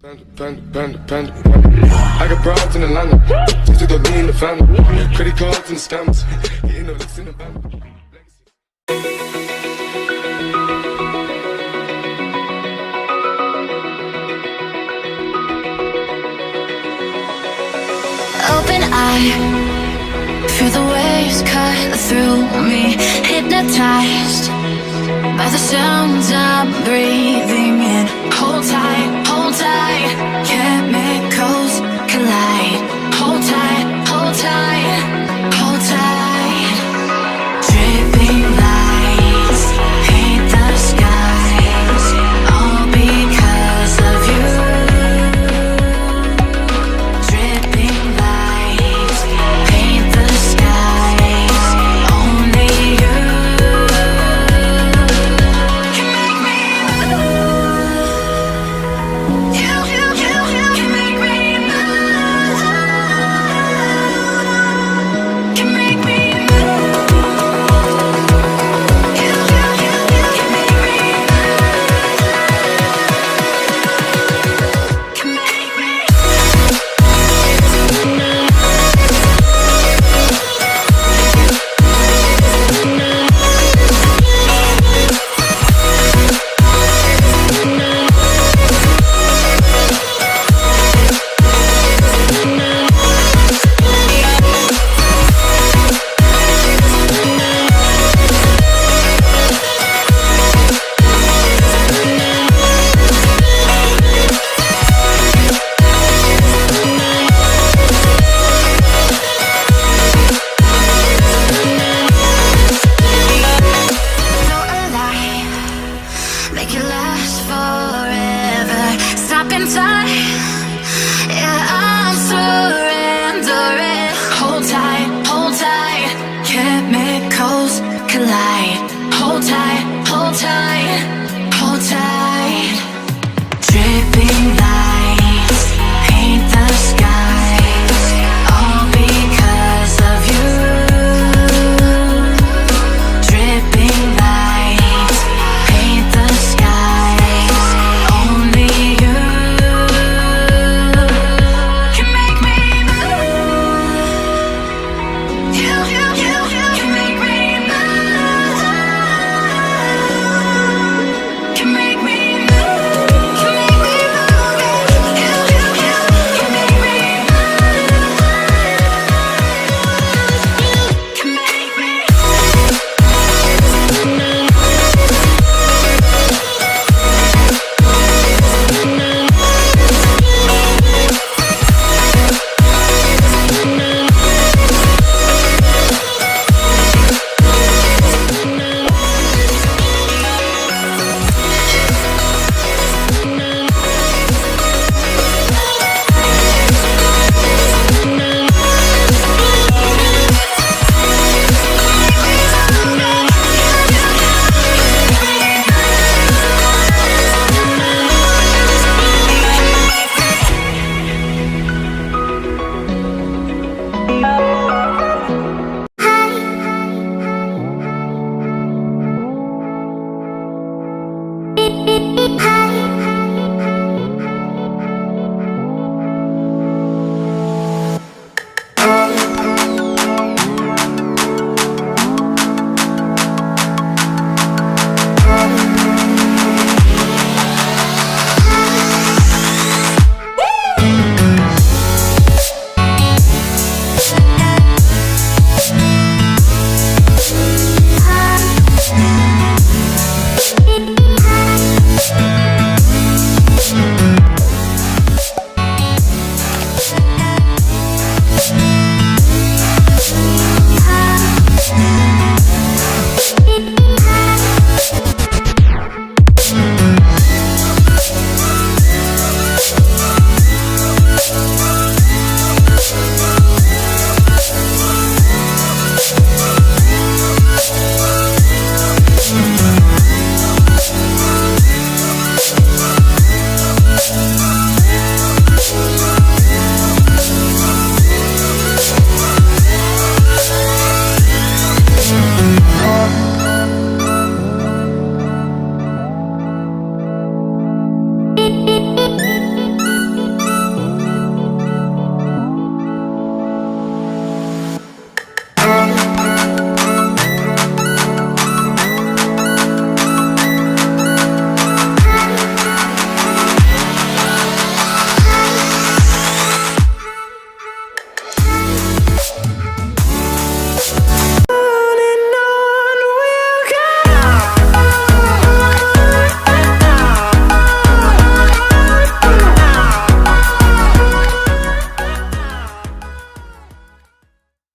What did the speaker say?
Panda. I got broads in Atlanta, just to go lean the family. Credit cards and stamps, getting no licks in the band. Open eye, feel the waves cut through me. Hypnotized by the sounds I'm breathing in. Hold tight, chemicals collide. Hold tight, hold tight, hold tight. Dripping lights paint the skies, all because of you. Dripping lights paint the skies, only you can make me move. You can make me move. Can make me move. You can make me move. Can make me. Feel alive, make it last forever. Stop in time.